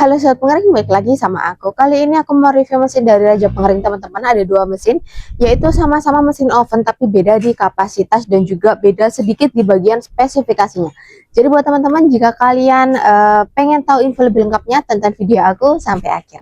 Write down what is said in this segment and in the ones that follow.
Halo Sobat Pengering, balik lagi sama aku. Kali ini aku mau review mesin dari Raja Pengering teman-teman. Ada dua mesin, yaitu sama-sama mesin oven tapi beda di kapasitas dan juga beda sedikit di bagian spesifikasinya. Jadi buat teman-teman, jika kalian pengen tahu info lebih lengkapnya, tonton video aku sampai akhir.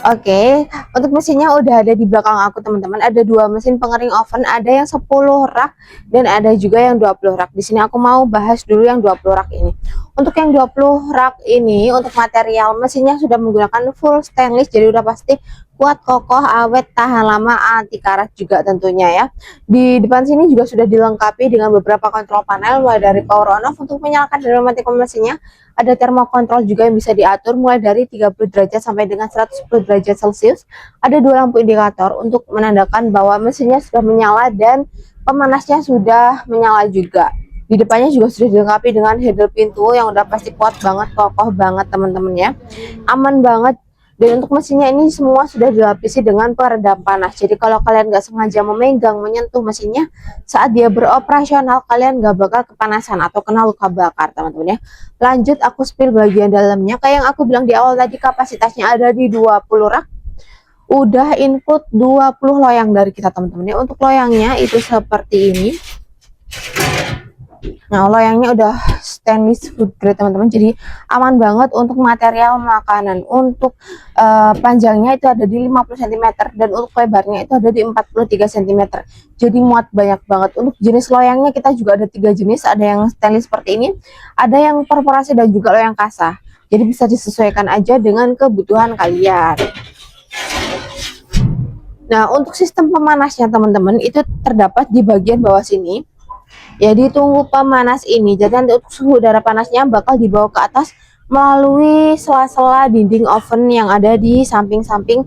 Oke, untuk mesinnya udah ada di belakang aku teman-teman. Ada dua mesin pengering oven, ada yang 10 rak dan ada juga yang 20 rak. Di sini aku mau bahas dulu yang 20 rak ini. Untuk yang 20 rak ini, untuk material mesinnya sudah menggunakan full stainless, jadi udah pasti kuat, kokoh, awet, tahan lama, anti karat juga tentunya ya. Di depan sini juga sudah dilengkapi dengan beberapa kontrol panel, mulai dari power on off untuk menyalakan dan mematikan mesinnya. Ada termokontrol juga yang bisa diatur mulai dari 30 derajat sampai dengan 110 derajat Celcius. Ada dua lampu indikator untuk menandakan bahwa mesinnya sudah menyala dan pemanasnya sudah menyala juga. Di depannya juga sudah dilengkapi dengan handle pintu yang udah pasti kuat banget, kokoh banget teman-teman ya. Aman banget. Dan untuk mesinnya ini semua sudah dilapisi dengan peredam panas. Jadi kalau kalian nggak sengaja memegang, menyentuh mesinnya saat dia beroperasional, kalian nggak bakal kepanasan atau kena luka bakar teman-teman ya. Lanjut aku spill bagian dalamnya. Kayak yang aku bilang di awal tadi, kapasitasnya ada di 20 rak. Udah input 20 loyang dari kita teman-teman ya. Untuk loyangnya itu seperti ini. Nah, loyangnya udah stainless food grade teman-teman, jadi aman banget untuk material makanan. Untuk panjangnya itu ada di 50 cm dan untuk lebarnya itu ada di 43 cm, jadi muat banyak banget. Untuk jenis loyangnya kita juga ada 3 jenis, ada yang stainless seperti ini, ada yang perforasi dan juga loyang kasar, jadi bisa disesuaikan aja dengan kebutuhan kalian. Nah, untuk sistem pemanasnya teman-teman itu terdapat di bagian bawah sini. Jadi tunggu pemanas ini, jadi nanti untuk suhu udara panasnya bakal dibawa ke atas melalui sela-sela dinding oven yang ada di samping-samping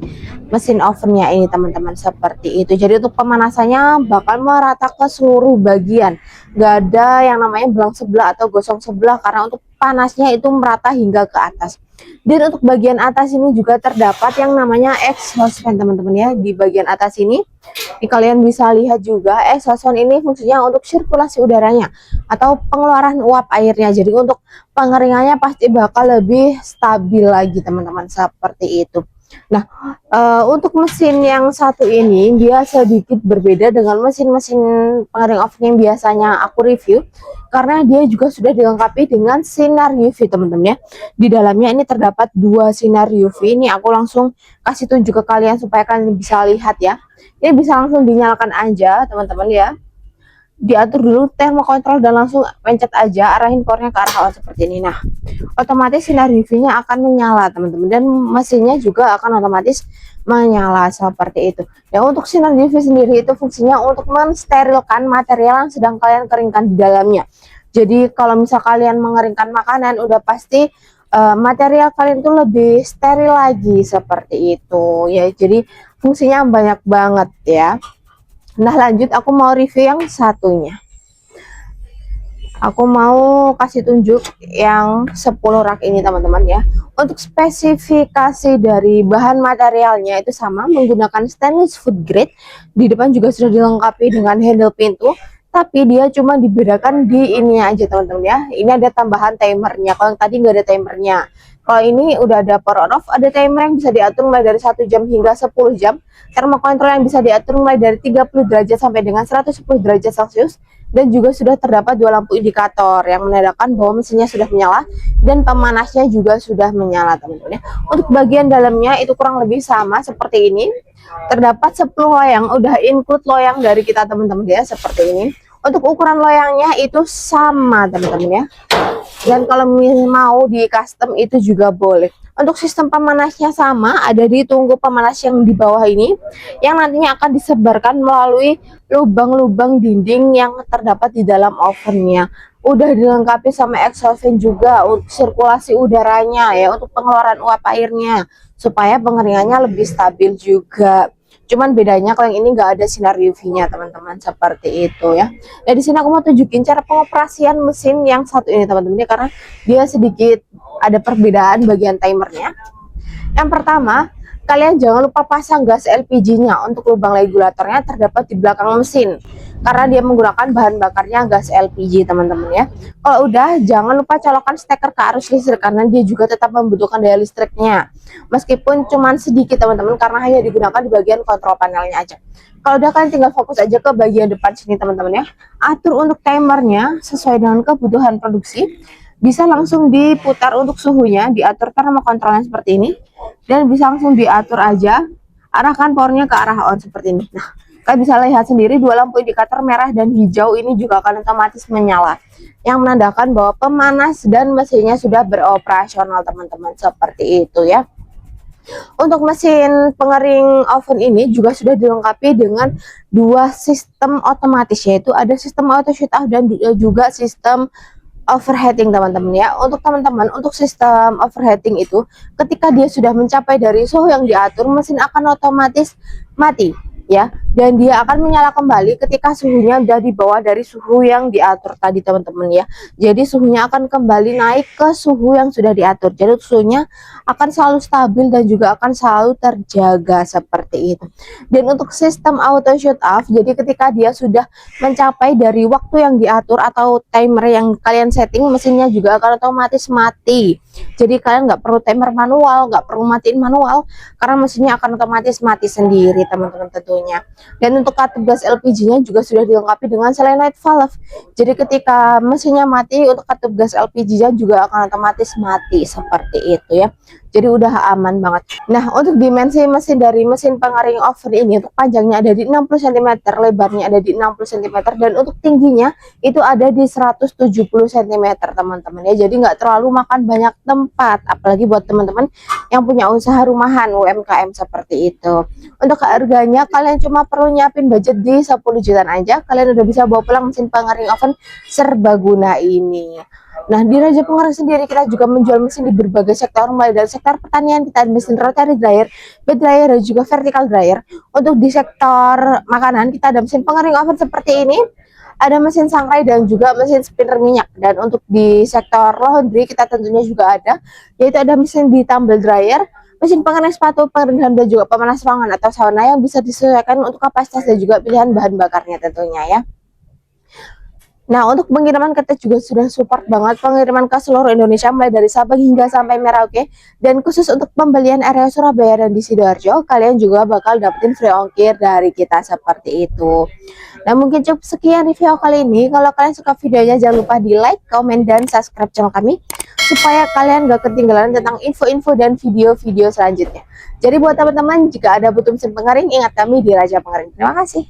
mesin ovennya ini teman-teman, seperti itu. Jadi untuk pemanasannya bakal merata ke seluruh bagian, gak ada yang namanya belang sebelah atau gosong sebelah, karena untuk panasnya itu merata hingga ke atas. Dan untuk bagian atas ini juga terdapat yang namanya exhaust fan teman-teman ya. Di bagian atas ini kalian bisa lihat juga exhaust fan ini fungsinya untuk sirkulasi udaranya atau pengeluaran uap airnya. Jadi untuk pengeringannya pasti bakal lebih stabil lagi teman-teman, seperti itu. Nah, untuk mesin yang satu ini dia sedikit berbeda dengan mesin-mesin pengering oven yang biasanya aku review, karena dia juga sudah dilengkapi dengan sinar UV teman-teman ya. Di dalamnya ini terdapat dua sinar UV. Ini aku langsung kasih tunjuk ke kalian supaya kalian bisa lihat ya. Ini bisa langsung dinyalakan aja teman-teman ya. Diatur dulu termokontrol dan langsung pencet aja, arahin powernya ke arah on seperti ini. Nah, otomatis sinar UV-nya akan menyala teman-teman, dan mesinnya juga akan otomatis menyala seperti itu. Ya, untuk sinar UV sendiri itu fungsinya untuk mensterilkan material yang sedang kalian keringkan di dalamnya. Jadi kalau misal kalian mengeringkan makanan, udah pasti material kalian tuh lebih steril lagi, seperti itu ya. Jadi fungsinya banyak banget ya. Nah, lanjut aku mau review yang satunya. Aku mau kasih tunjuk yang 10 rak ini teman-teman ya. Untuk spesifikasi dari bahan materialnya itu sama, menggunakan stainless food grade. Di depan juga sudah dilengkapi dengan handle pintu, tapi dia cuma dibedakan di ini aja teman-teman ya. Ini ada tambahan timernya, kalau yang tadi nggak ada timernya. Kalau ini udah ada power on off, ada timer yang bisa diatur mulai dari 1 jam hingga 10 jam. Termokontrol yang bisa diatur mulai dari 30 derajat sampai dengan 110 derajat Celcius. Dan juga sudah terdapat dua lampu indikator yang menandakan bahwa mesinnya sudah menyala dan pemanasnya juga sudah menyala teman-teman ya. Untuk bagian dalamnya itu kurang lebih sama seperti ini. Terdapat 10 loyang, udah include loyang dari kita teman-teman ya, seperti ini. Untuk ukuran loyangnya itu sama teman-teman ya. Dan kalau mau di custom itu juga boleh. Untuk sistem pemanasnya sama, ada di tunggu pemanas yang di bawah ini, yang nantinya akan disebarkan melalui lubang-lubang dinding yang terdapat di dalam ovennya. Udah dilengkapi sama exhaust fan juga untuk sirkulasi udaranya ya, untuk pengeluaran uap airnya supaya pengeringannya lebih stabil juga. Cuman bedanya kalau yang ini nggak ada sinar UV-nya teman-teman, seperti itu ya. Nah di sini aku mau tunjukin cara pengoperasian mesin yang satu ini teman-teman ya, karena dia sedikit ada perbedaan bagian timernya. Yang pertama, kalian jangan lupa pasang gas LPG-nya. Untuk lubang regulatornya terdapat di belakang mesin, karena dia menggunakan bahan bakarnya gas LPG teman-teman ya. Kalau udah, jangan lupa colokkan steker ke arus listrik, karena dia juga tetap membutuhkan daya listriknya, meskipun cuman sedikit teman-teman, karena hanya digunakan di bagian kontrol panelnya aja. Kalau udah, kalian tinggal fokus aja ke bagian depan sini teman-teman ya. Atur untuk timernya sesuai dengan kebutuhan produksi. Bisa langsung diputar untuk suhunya, diatur sama kontrolnya seperti ini, dan bisa langsung diatur aja, arahkan powernya ke arah on seperti ini. Nah, kalian bisa lihat sendiri dua lampu indikator merah dan hijau ini juga akan otomatis menyala, yang menandakan bahwa pemanas dan mesinnya sudah beroperasional teman-teman, seperti itu ya. Untuk mesin pengering oven ini juga sudah dilengkapi dengan dua sistem otomatis, yaitu ada sistem auto shut off dan juga sistem overheating teman-teman ya. Untuk teman-teman, untuk sistem overheating itu ketika dia sudah mencapai dari suhu yang diatur, mesin akan otomatis mati ya, dan dia akan menyala kembali ketika suhunya udah di bawah dari suhu yang diatur tadi teman-teman ya. Jadi suhunya akan kembali naik ke suhu yang sudah diatur, jadi suhunya akan selalu stabil dan juga akan selalu terjaga seperti itu. Dan untuk sistem auto shut off, jadi ketika dia sudah mencapai dari waktu yang diatur atau timer yang kalian setting, mesinnya juga akan otomatis mati. Jadi kalian nggak perlu timer manual, nggak perlu matiin manual, karena mesinnya akan otomatis mati sendiri teman-teman tentunya. Dan untuk katup gas LPG-nya juga sudah dilengkapi dengan solenoid valve. Jadi ketika mesinnya mati, untuk katup gas LPG-nya juga akan otomatis mati seperti itu ya. Jadi udah aman banget. Nah, untuk dimensi mesin dari mesin pengering oven ini, untuk panjangnya ada di 60 cm, lebarnya ada di 60 cm, dan untuk tingginya itu ada di 170 cm teman-teman ya. Jadi nggak terlalu makan banyak tempat, apalagi buat teman-teman yang punya usaha rumahan UMKM seperti itu. Untuk harganya, kalian cuma perlu nyiapin budget di 10 jutaan aja, kalian udah bisa bawa pulang mesin pengering oven serbaguna ini. Nah, di Raja Pengering sendiri kita juga menjual mesin di berbagai sektor, mulai dari sektor pertanian kita ada mesin rotary dryer, bed dryer, dan juga vertical dryer. Untuk di sektor makanan kita ada mesin pengering oven seperti ini, ada mesin sangrai dan juga mesin spinner minyak. Dan untuk di sektor laundry kita tentunya juga ada, yaitu ada mesin di tumble dryer, mesin pengering sepatu, pengering dan juga pemanas ruangan atau sauna, yang bisa disesuaikan untuk kapasitas dan juga pilihan bahan bakarnya tentunya ya. Nah, untuk pengiriman kita juga sudah support banget pengiriman ke seluruh Indonesia, mulai dari Sabang hingga sampai Merauke. Dan khusus untuk pembelian area Surabaya dan di Sidoarjo, kalian juga bakal dapetin free ongkir dari kita seperti itu. Nah, mungkin cukup sekian review kali ini. Kalau kalian suka videonya, jangan lupa di like, komen, dan subscribe channel kami, supaya kalian gak ketinggalan tentang info-info dan video-video selanjutnya. Jadi buat teman-teman, jika ada butuh mesin pengering, ingat kami di Raja Pengering. Terima kasih.